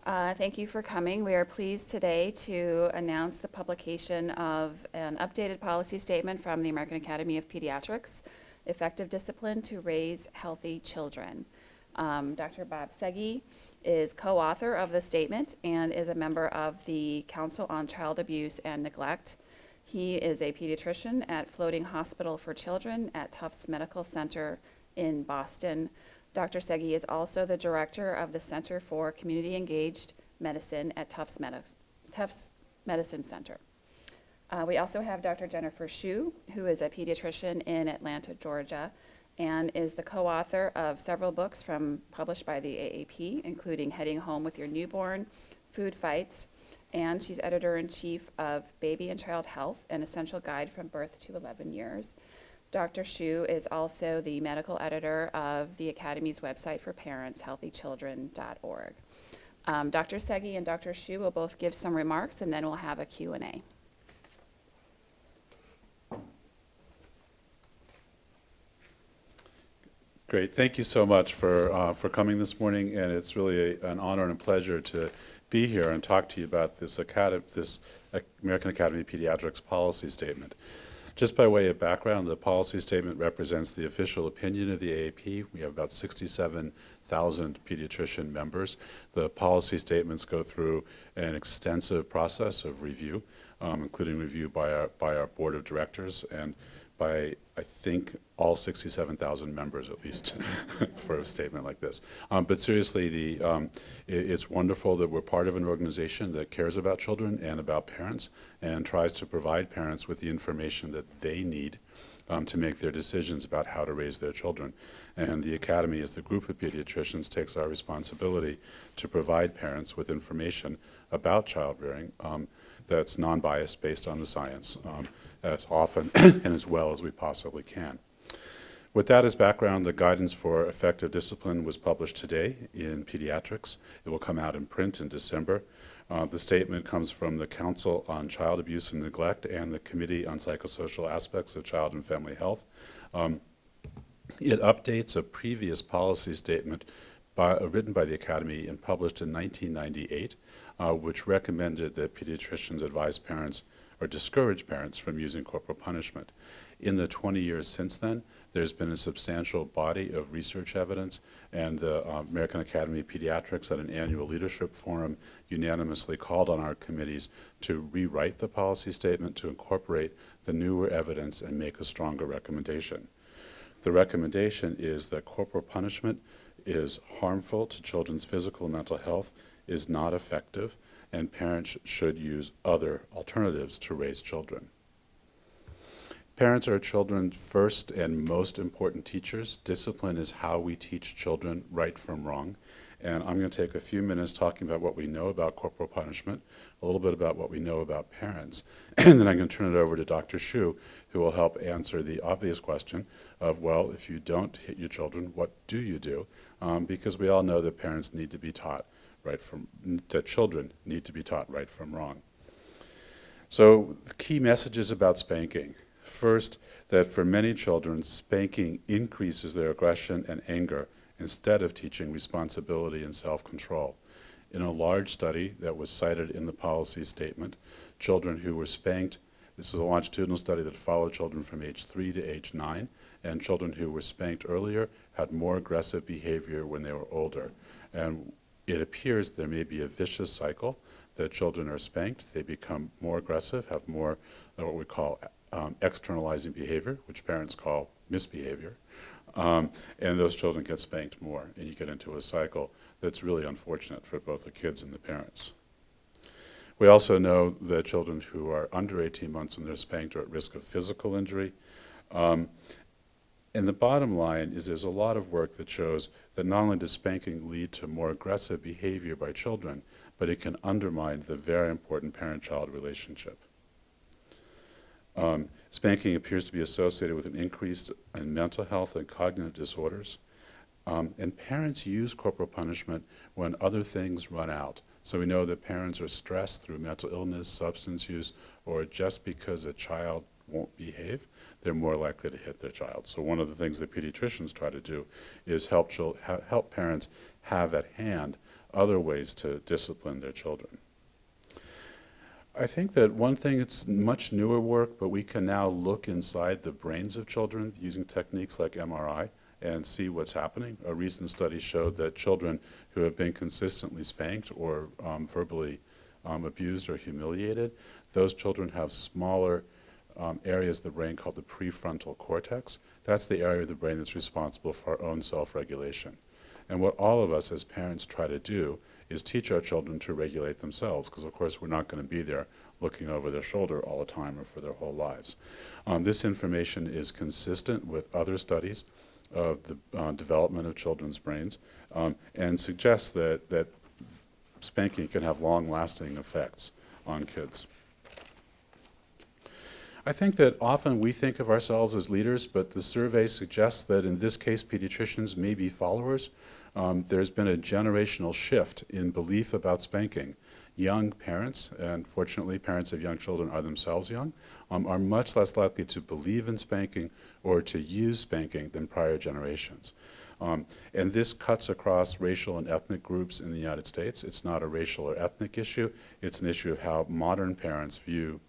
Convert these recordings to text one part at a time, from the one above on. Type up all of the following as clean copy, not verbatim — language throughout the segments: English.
Thank you for coming. We are pleased today to announce the publication of an updated policy statement from the American Academy of Pediatrics, Effective Discipline to Raise Healthy Children. Dr. Bob Sege is co-author of the statement and is a member of the Council on Child Abuse and Neglect. He is a pediatrician at Floating Hospital for Children at Tufts Medical Center in Boston. Dr. Sege is also the director of the Center for Community Engaged Medicine at Tufts Medicine Center. We also have Dr. Jennifer Shu, who is a pediatrician in Atlanta, Georgia, and is the co-author of several books published by the AAP, including Heading Home with Your Newborn, Food Fights, and she's editor-in-chief of Baby and Child Health, an essential guide from birth to 11 years. Dr. Shu is also the medical editor of the Academy's website for parents, healthychildren.org. Dr. Sege and Dr. Shu will both give some remarks, and then we'll have a Q&A. Great. Thank you so much for coming this morning, and it's really an honor and a pleasure to be here and talk to you about this American Academy of Pediatrics policy statement. Just by way of background, the policy statement represents the official opinion of the AAP. We have about 67,000 pediatrician members. The policy statements go through an extensive process of review, including review by our board of directors and by, I think, all 67,000 members, at least, for a statement like this. But seriously, it's wonderful that we're part of an organization that cares about children and about parents and tries to provide parents with the information that they need to make their decisions about how to raise their children. And the Academy, as the group of pediatricians, takes our responsibility to provide parents with information about child-rearing that's non-biased, based on the science, as often and as well as we possibly can. With that as background, the guidance for effective discipline was published today in Pediatrics. It will come out in print in December. The statement comes from the Council on Child Abuse and Neglect and the Committee on Psychosocial Aspects of Child and Family Health. It updates a previous policy statement written by the Academy and published in 1998, which recommended that pediatricians advise parents or discourage parents from using corporal punishment. In the 20 years since then, there's been a substantial body of research evidence, and the American Academy of Pediatrics at an annual leadership forum unanimously called on our committees to rewrite the policy statement to incorporate the newer evidence and make a stronger recommendation. The recommendation is that corporal punishment is harmful to children's physical and mental health, is not effective, and parents should use other alternatives to raise children. Parents are children's first and most important teachers. Discipline is how we teach children right from wrong. And I'm going to take a few minutes talking about what we know about corporal punishment, a little bit about what we know about parents, and then I'm going to turn it over to Dr. Shu, who will help answer the obvious question of, well, if you don't hit your children, what do you do? Because we all know that parents need to be taught that children need to be taught right from wrong. So the key messages about spanking. First, that for many children, spanking increases their aggression and anger instead of teaching responsibility and self-control. In a large study that was cited in the policy statement, children who were spanked, this is a longitudinal study that followed children from age 3 to age 9, and children who were spanked earlier had more aggressive behavior when they were older. And it appears there may be a vicious cycle that children are spanked, they become more aggressive, have more what we call externalizing behavior, which parents call misbehavior, and those children get spanked more, and you get into a cycle that's really unfortunate for both the kids and the parents. We also know that children who are under 18 months and they're spanked are at risk of physical injury. And the bottom line is there's a lot of work that shows that not only does spanking lead to more aggressive behavior by children, but it can undermine the very important parent-child relationship. Spanking appears to be associated with an increase in mental health and cognitive disorders. And parents use corporal punishment when other things run out. So we know that parents are stressed through mental illness, substance use, or just because a child won't behave, they're more likely to hit their child. So one of the things that pediatricians try to do is help parents have at hand other ways to discipline their children. I think that one thing, it's much newer work, but we can now look inside the brains of children using techniques like MRI and see what's happening. A recent study showed that children who have been consistently spanked or verbally abused or humiliated, those children have smaller areas of the brain called the prefrontal cortex. That's the area of the brain that's responsible for our own self-regulation. And what all of us as parents try to do is teach our children to regulate themselves, because of course we're not going to be there looking over their shoulder all the time or for their whole lives. This information is consistent with other studies of the development of children's brains and suggests that spanking can have long-lasting effects on kids. I think that often we think of ourselves as leaders, but the survey suggests that in this case pediatricians may be followers. There's been a generational shift in belief about spanking. Young parents, and fortunately parents of young children are themselves young, are much less likely to believe in spanking or to use spanking than prior generations. And this cuts across racial and ethnic groups in the United States. It's not a racial or ethnic issue. It's an issue of how modern parents view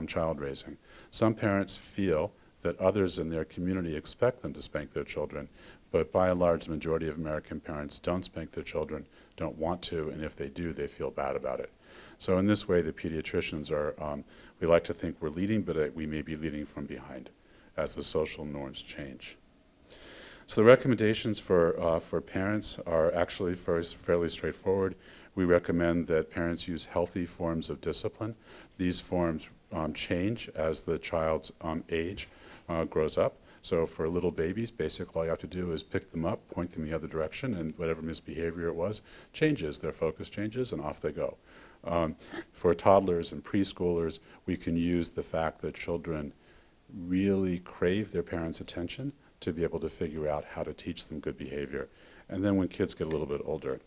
child raising. Some parents feel that others in their community expect them to spank their children, but by and large, the majority of American parents don't spank their children, don't want to, and if they do, they feel bad about it. So in this way, the pediatricians are, we like to think we're leading, but we may be leading from behind as the social norms change. So the recommendations for parents are actually fairly straightforward. We recommend that parents use healthy forms of discipline. These forms change as the child's age grows up. So for little babies, basically all you have to do is pick them up, point them the other direction, and whatever misbehavior it was changes. Their focus changes, and off they go. For toddlers and preschoolers, we can use the fact that children really crave their parents' attention to be able to figure out how to teach them good behavior. And then when kids get a little bit older.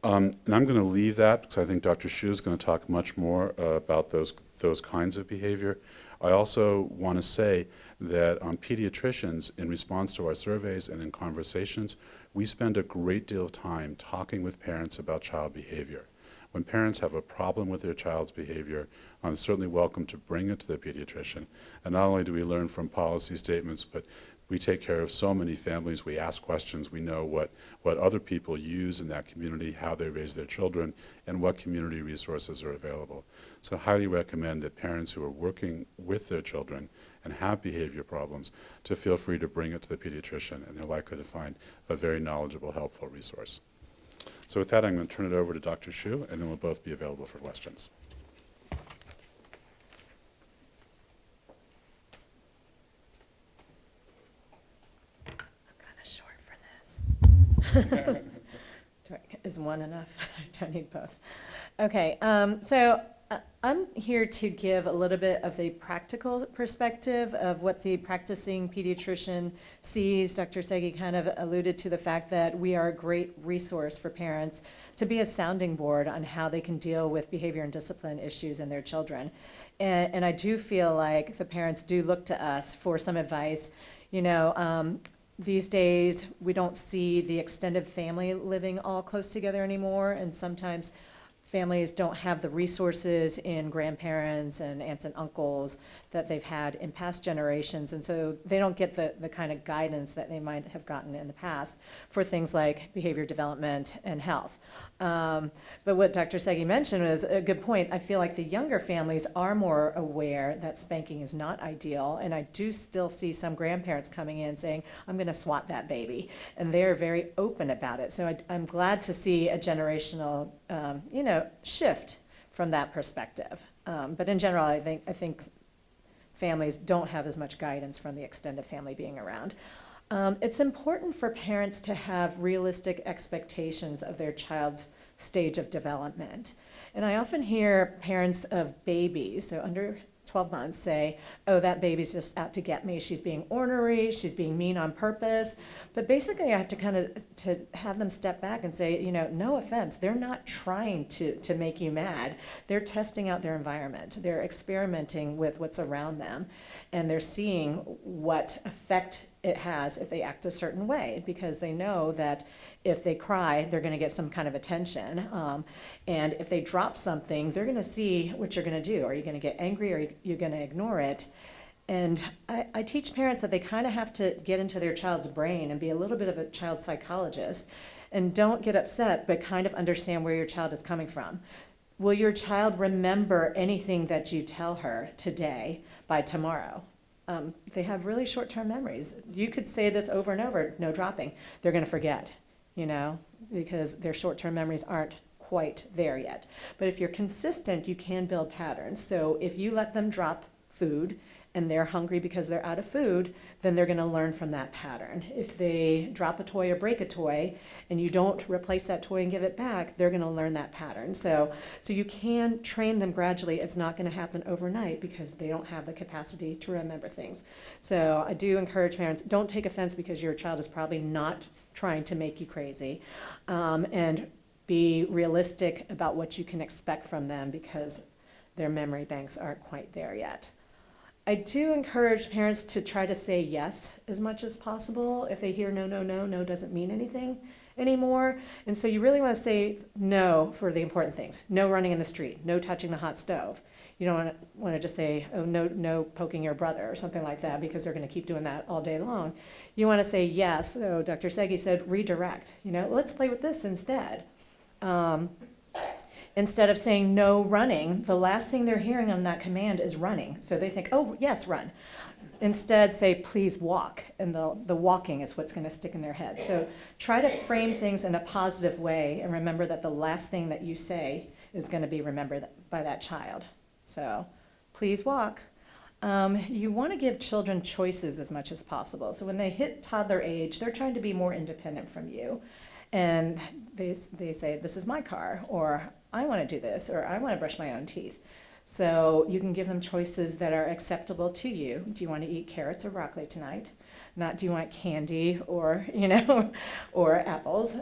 And I'm going to leave that because I think Dr. Shu is going to talk much more about those kinds of behavior. I also want to say that pediatricians, in response to our surveys and in conversations, we spend a great deal of time talking with parents about child behavior. When parents have a problem with their child's behavior, I'm certainly welcome to bring it to the pediatrician. And not only do we learn from policy statements, but we take care of so many families. We ask questions. We know what other people use in that community, how they raise their children, and what community resources are available. So I highly recommend that parents who are working with their children and have behavior problems to feel free to bring it to the pediatrician, and they're likely to find a very knowledgeable, helpful resource. So with that, I'm going to turn it over to Dr. Shu, and then we'll both be available for questions. Is one enough? I don't need both. Okay, so I'm here to give a little bit of the practical perspective of what the practicing pediatrician sees. Dr. Sege kind of alluded to the fact that we are a great resource for parents to be a sounding board on how they can deal with behavior and discipline issues in their children. And I do feel like the parents do look to us for some advice. You know, these days, we don't see the extended family living all close together anymore, and sometimes families don't have the resources in grandparents and aunts and uncles that they've had in past generations, and so they don't get the kind of guidance that they might have gotten in the past for things like behavior development and health. But what Dr. Sege mentioned was a good point. I feel like the younger families are more aware that spanking is not ideal, and I do still see some grandparents coming in saying, I'm going to swat that baby, and they're very open about it. So I'm glad to see a generational shift from that perspective. But in general, I think families don't have as much guidance from the extended family being around. It's important for parents to have realistic expectations of their child's stage of development. And I often hear parents of babies, so under 12 months, say, oh, that baby's just out to get me. She's being ornery, she's being mean on purpose. But basically, I have to kind of to have them step back and say, no offense, they're not trying to make you mad. They're testing out their environment. They're experimenting with what's around them. And they're seeing what effect it has if they act a certain way, because they know that if they cry, they're going to get some kind of attention. And if they drop something, they're going to see what you're going to do. Are you going to get angry, or are you going to ignore it? And I teach parents that they kind of have to get into their child's brain and be a little bit of a child psychologist. And don't get upset, but kind of understand where your child is coming from. Will your child remember anything that you tell her today by tomorrow? They have really short-term memories. You could say this over and over, no dropping. They're going to forget, because their short-term memories aren't quite there yet. But if you're consistent, you can build patterns. So if you let them drop food and they're hungry because they're out of food, then they're going to learn from that pattern. If they drop a toy or break a toy and you don't replace that toy and give it back, they're going to learn that pattern. So you can train them gradually. It's not going to happen overnight because they don't have the capacity to remember things. So I do encourage parents, don't take offense because your child is probably not trying to make you crazy, and be realistic about what you can expect from them because their memory banks aren't quite there yet. I do encourage parents to try to say yes as much as possible. If they hear no, no, no, no doesn't mean anything anymore. And so you really want to say no for the important things. No running in the street, no touching the hot stove. You don't want to just say, oh, no poking your brother or something like that, because they're going to keep doing that all day long. You want to say yes. So Dr. Sege said redirect. Let's play with this instead. Instead of saying no running, the last thing they're hearing on that command is running. So they think, oh, yes, run. Instead, say, please walk. And the walking is what's going to stick in their head. So try to frame things in a positive way and remember that the last thing that you say is going to be remembered by that child. So please walk. You want to give children choices as much as possible. So when they hit toddler age, they're trying to be more independent from you. And they say, this is my car, or I want to do this, or I want to brush my own teeth. So you can give them choices that are acceptable to you. Do you want to eat carrots or broccoli tonight? Not do you want candy or, or apples.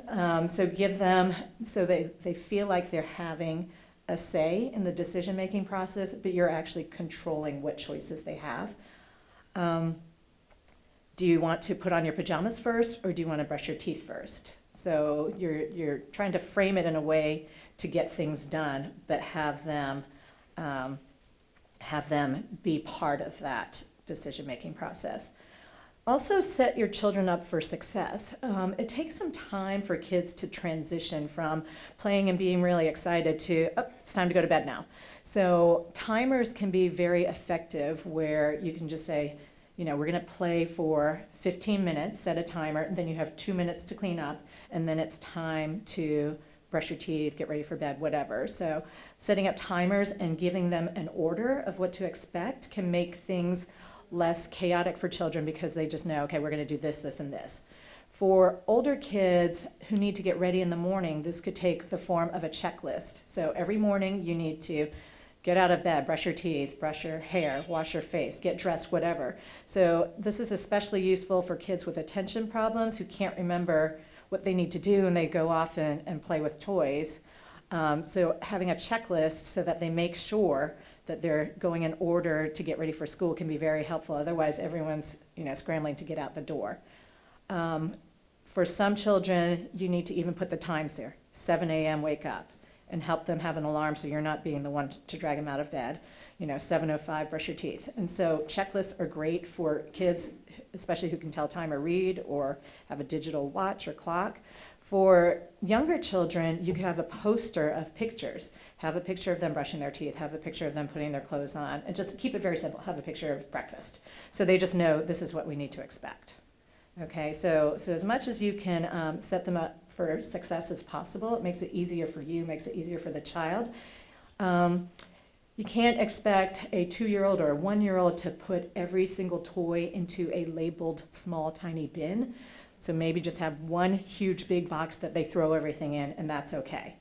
So give them, so they feel like they're having a say in the decision-making process, but you're actually controlling what choices they have. Do you want to put on your pajamas first, or do you want to brush your teeth first? So you're trying to frame it in a way to get things done, but have them be part of that decision-making process. Also set your children up for success. It takes some time for kids to transition from playing and being really excited to, oh, it's time to go to bed now. So timers can be very effective where you can just say, we're going to play for 15 minutes, set a timer, then you have 2 minutes to clean up, and then it's time to brush your teeth, get ready for bed, whatever. So setting up timers and giving them an order of what to expect can make things less chaotic for children because they just know, okay, we're going to do this, this, and this. For older kids who need to get ready in the morning, this could take the form of a checklist. So every morning you need to get out of bed, brush your teeth, brush your hair, wash your face, get dressed, whatever. So this is especially useful for kids with attention problems who can't remember what they need to do and they go off and play with toys. So having a checklist so that they make sure that they're going in order to get ready for school can be very helpful. Otherwise, everyone's scrambling to get out the door. For some children, you need to even put the times there. 7 a.m. wake up, and help them have an alarm so you're not being the one to drag them out of bed. 7:05, brush your teeth. And so checklists are great for kids, especially who can tell time or read or have a digital watch or clock. For younger children, you can have a poster of pictures. Have a picture of them brushing their teeth, have a picture of them putting their clothes on, and just keep it very simple. Have a picture of breakfast. So they just know this is what we need to expect. Okay, so as much as you can set them up for success as possible, it makes it easier for you, makes it easier for the child. You can't expect a 2-year-old or a 1-year-old to put every single toy into a labeled small, tiny bin. So maybe just have one huge big box that they throw everything in, and that's okay.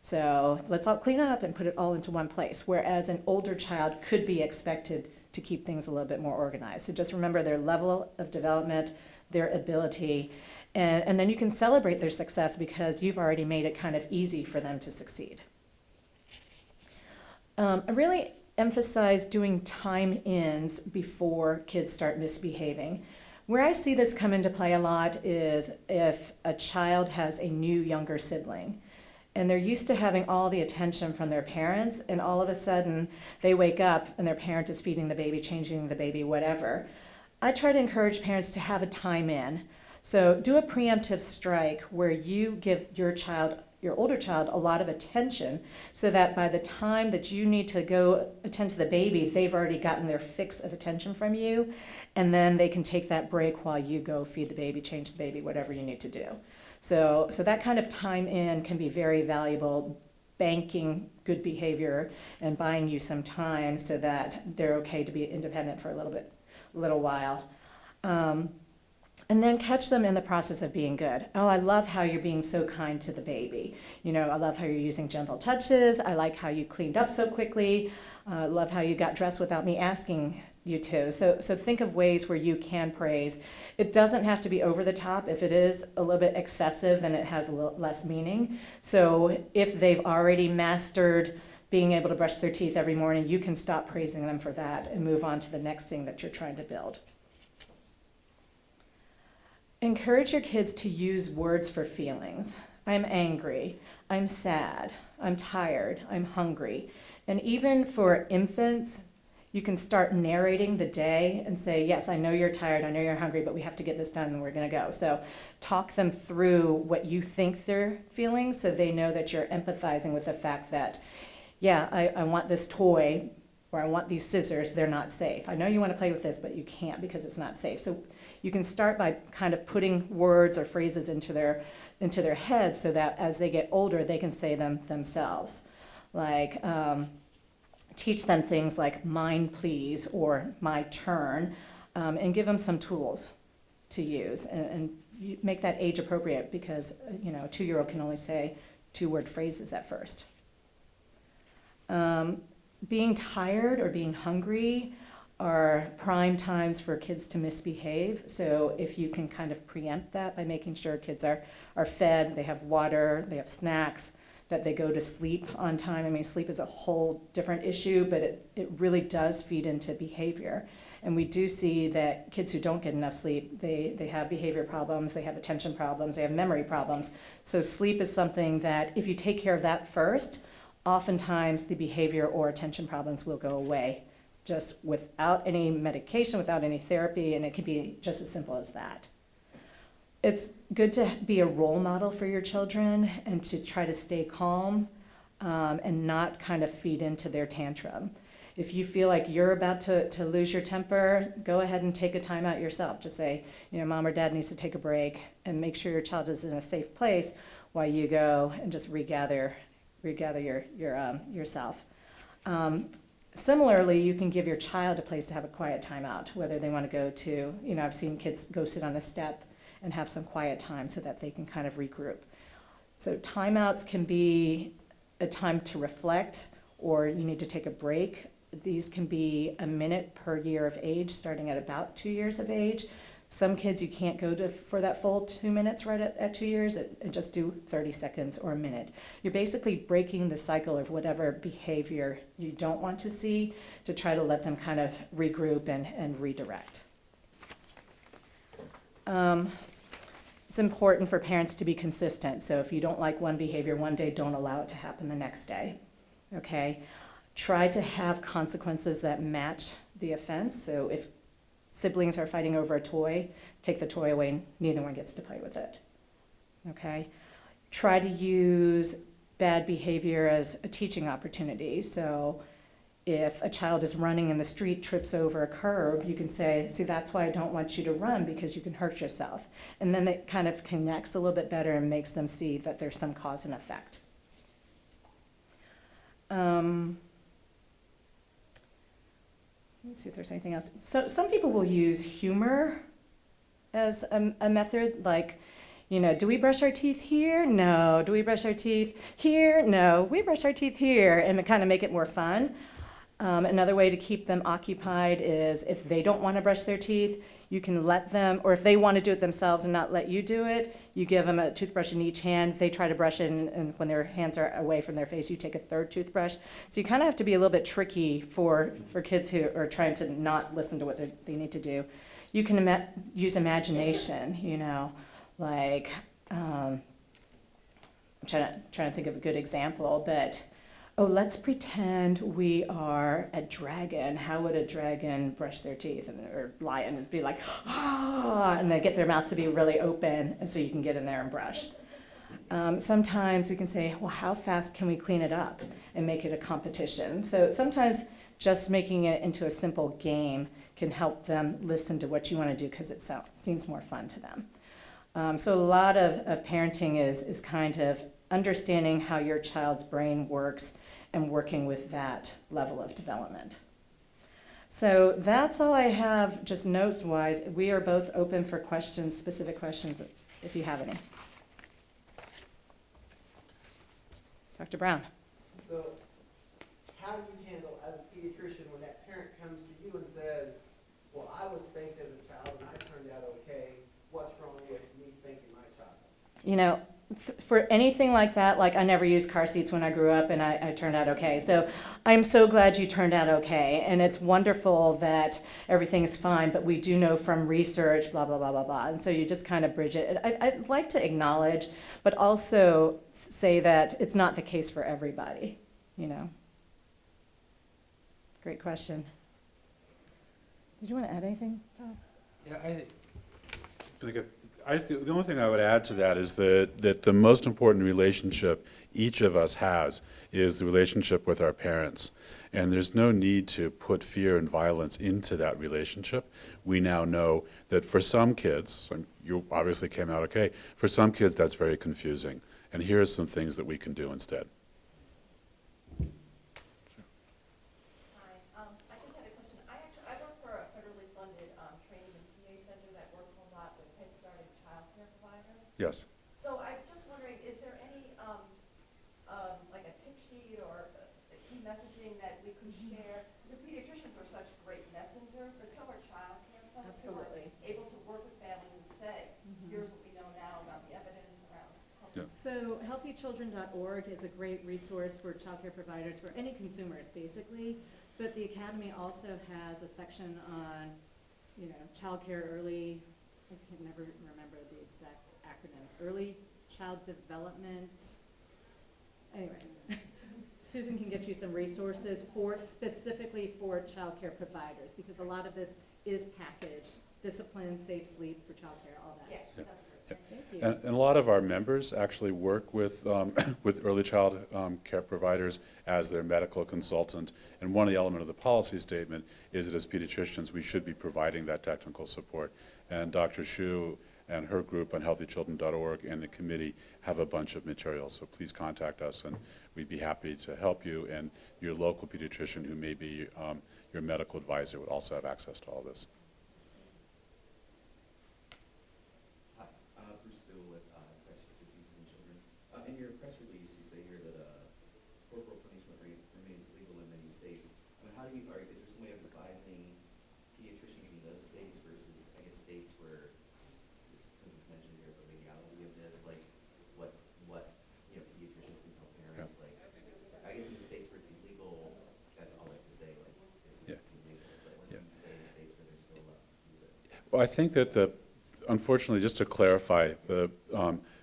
So let's all clean up and put it all into one place, whereas an older child could be expected to keep things a little bit more organized. So just remember their level of development, their ability, and then you can celebrate their success because you've already made it kind of easy for them to succeed. I really emphasize doing time-ins before kids start misbehaving. Where I see this come into play a lot is if a child has a new younger sibling and they're used to having all the attention from their parents, and all of a sudden they wake up and their parent is feeding the baby, changing the baby, whatever. I try to encourage parents to have a time in. So do a preemptive strike where you give your older child, a lot of attention so that by the time that you need to go attend to the baby, they've already gotten their fix of attention from you, and then they can take that break while you go feed the baby, change the baby, whatever you need to do. So that kind of time in can be very valuable, banking good behavior and buying you some time so that they're okay to be independent for a little while. And then catch them in the process of being good. Oh, I love how you're being so kind to the baby. You know, I love how you're using gentle touches. I like how you cleaned up so quickly. I love how you got dressed without me asking you to. So think of ways where you can praise. It doesn't have to be over the top. If it is a little bit excessive, then it has a little less meaning. So if they've already mastered being able to brush their teeth every morning, you can stop praising them for that and move on to the next thing that you're trying to build. Encourage your kids to use words for feelings. I'm angry, I'm sad, I'm tired, I'm hungry. And even for infants, you can start narrating the day and say, yes, I know you're tired, I know you're hungry, but we have to get this done and we're gonna go. So talk them through what you think they're feeling so they know that you're empathizing with the fact that, yeah, I want this toy, or I want these scissors, they're not safe. I know you want to play with this, but you can't because it's not safe. So you can start by kind of putting words or phrases into their heads so that as they get older, they can say them themselves. Like, teach them things like mine please or my turn, and give them some tools to use. And you make that age appropriate because, you know, a 2-year-old can only say 2-word phrases at first. Being tired or being hungry are prime times for kids to misbehave. So if you can kind of preempt that by making sure kids are fed, they have water, they have snacks, that they go to sleep on time. I mean, sleep is a whole different issue, but it really does feed into behavior. And we do see that kids who don't get enough sleep, they have behavior problems, they have attention problems, they have memory problems. So sleep is something that if you take care of that first, oftentimes the behavior or attention problems will go away just without any medication, without any therapy, and it can be just as simple as that. It's good to be a role model for your children and to try to stay calm and not kind of feed into their tantrum. If you feel like you're about to lose your temper, go ahead and take a time out yourself. Just say, you know, mom or dad needs to take a break, and make sure your child is in a safe place while you go and just regather yourself. Similarly, you can give your child a place to have a quiet time out, whether they want to go to, you know, I've seen kids go sit on a step and have some quiet time so that they can kind of regroup. So timeouts can be a time to reflect, or you need to take a break. These can be a minute per year of age, starting at about 2 years of age. Some kids you can't go to for that full 2 minutes right at 2 years, and just do 30 seconds or a minute. You're basically breaking the cycle of whatever behavior you don't want to see to try to let them kind of regroup and redirect. It's important for parents to be consistent. So if you don't like one behavior one day, don't allow it to happen the next day, okay? Try to have consequences that match the offense. So if siblings are fighting over a toy, take the toy away, neither one gets to play with it, okay? Try to use bad behavior as a teaching opportunity. So if a child is running in the street, trips over a curb, you can say, see, that's why I don't want you to run, because you can hurt yourself. And then it kind of connects a little bit better and makes them see that there's some cause and effect. Let me see if there's anything else. So some people will use humor as a method, like, you know, do we brush our teeth here? No. Do we brush our teeth here? No. We brush our teeth here, and kind of make it more fun. Another way to keep them occupied is if they don't want to brush their teeth, you can let them, or if they want to do it themselves and not let you do it, you give them a toothbrush in each hand. They try to brush it, and when their hands are away from their face, you take a third toothbrush. So you kind of have to be a little bit tricky for kids who are trying to not listen to what they need to do. you can use imagination, like, I'm trying to think of a good example, but, oh, let's pretend we are a dragon. How would a dragon brush their teeth? Or lion would be like, ah, and they get their mouth to be really open, and so you can get in there and brush. Sometimes we can say, well, how fast can we clean it up and make it a competition? So sometimes just making it into a simple game can help them listen to what you want to do because it seems more fun to them. So a lot of parenting is kind of understanding how your child's brain works and working with that level of development. So that's all I have, just notes-wise. We are both open for questions, specific questions, if you have any. Dr. Brown. So how do you handle, as a pediatrician, when that parent comes to you and says, well, I was spanked as a child and I turned out okay, what's wrong with me spanking my child? For anything like that, like I never used car seats when I grew up and I turned out okay. So I'm so glad you turned out okay. And it's wonderful that everything's fine, but we do know from research, blah, blah, blah, blah, blah. And so you just kind of bridge it. I'd like to acknowledge, but also say that it's not the case for everybody, Great question. Did you want to add anything, Bob? Yeah, the only thing I would add to that is that the most important relationship each of us has is the relationship with our parents. And there's no need to put fear and violence into that relationship. We now know that for some kids, you obviously came out okay, for some kids that's very confusing. And here are some things that we can do instead. Hi, I just had a question. I work for a federally funded training and TA center that works a lot with Head Start and child care providers. Yes. So I'm just wondering, is there any, like a tip sheet or a key messaging that we could share? Because pediatricians are such great messengers, but so are child care folks who are Absolutely. able to work with families and say, here's what we know now about the evidence around. Yeah. So healthychildren.org is a great resource for childcare providers, for any consumers, basically. But the Academy also has a section on, childcare early, I can never remember the exact acronyms, early child development. Anyway, Susan can get you some resources specifically for childcare providers, because a lot of this is packaged, discipline, safe sleep for childcare, all that. Yes, Yeah. that's great. Thank you. And a lot of our members actually work with with early child care providers as their medical consultant. And one of the elements of the policy statement is that as pediatricians, we should be providing that technical support. And Dr. Shu and her group on healthychildren.org and the committee have a bunch of materials. So please contact us, and we'd be happy to help you. And your local pediatrician, who may be your medical advisor, would also have access to all this. In your press release, you say here that corporal punishment remains legal in many states. How do you, is there some way of advising pediatricians in those states versus, I guess, states where, since it's mentioned here, the legality of this, like what pediatricians can tell parents, like, I guess in the states where it's illegal, that's all I have to say, like, this is illegal. But what do you say in states where they're still illegal? Well, I think that unfortunately, just to clarify, the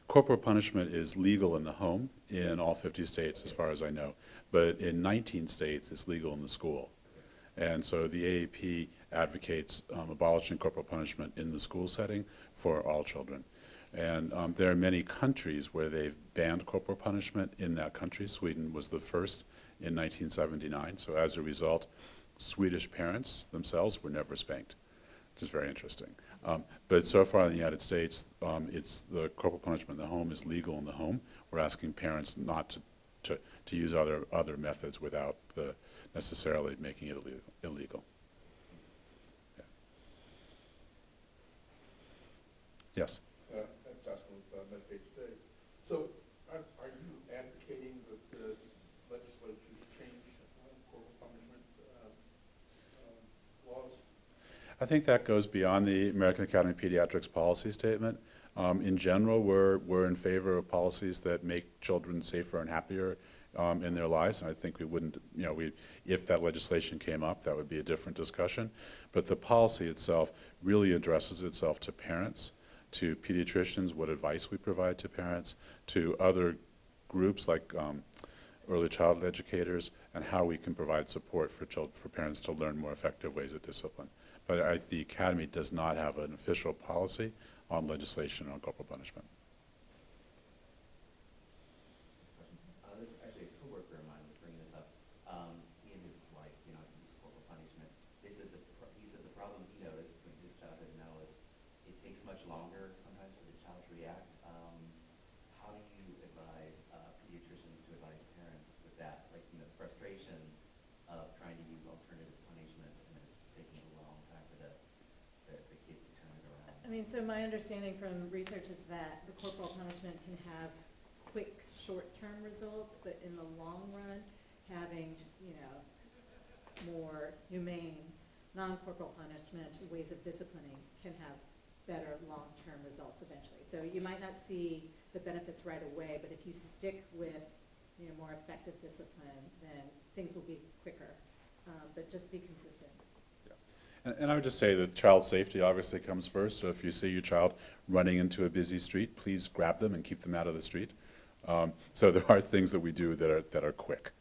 corporal punishment is legal in the home in all 50 states, as far as I know. But in 19 states, it's legal in the school. And so the AAP advocates abolishing corporal punishment in the school setting for all children. And there are many countries where they've banned corporal punishment in that country. Sweden was the first in 1979. So as a result, Swedish parents themselves were never spanked, which is very interesting. But so far in the United States, it's the corporal punishment in the home is legal in the home. We're asking parents not to use other methods without necessarily making it illegal. Yeah. Yes. That's asking Medicaid today. So are you advocating that the legislatures change corporal punishment laws? I think that goes beyond the American Academy of Pediatrics policy statement. In general, we're in favor of policies that make children safer and happier in their lives. And I think we wouldn't, if that legislation came up, that would be a different discussion. But the policy itself really addresses itself to parents, to pediatricians, what advice we provide to parents, to other groups like early childhood educators, and how we can provide support for parents to learn more effective ways of discipline. But the Academy does not have an official policy on legislation on corporal punishment. This is actually a coworker of mine was bringing this up. He and his wife, use corporal punishment. He said the problem he noticed between his childhood and now is it takes much longer sometimes for the child to react. How do you advise pediatricians to advise parents with that, like frustration of trying to use alternative punishments and then it's just taking a long time for the kid to turn it around? I mean, so my understanding from research is that the corporal punishment can have quick, short-term results, but in the long run, having, more humane, non-corporal punishment ways of disciplining can have better long-term results eventually. So you might not see the benefits right away, but if you stick with, more effective discipline, then things will be quicker. But just be consistent. And I would just say that child safety obviously comes first. So if you see your child running into a busy street, please grab them and keep them out of the street. So there are things that we do that are quick.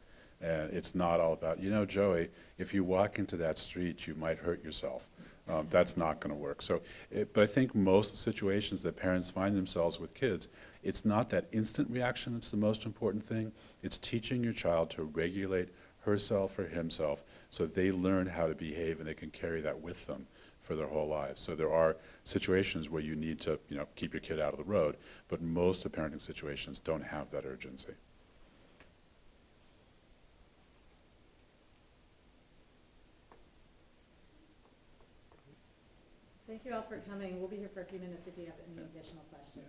And it's not all about, Joey, if you walk into that street, you might hurt yourself. That's not going to work. But I think most situations that parents find themselves with kids, it's not that instant reaction that's the most important thing. It's teaching your child to regulate herself or himself so they learn how to behave and they can carry that with them for their whole lives. So there are situations where you need to, keep your kid out of the road, but most of parenting situations don't have that urgency. Thank you all for coming. We'll be here for a few minutes if you have any additional questions.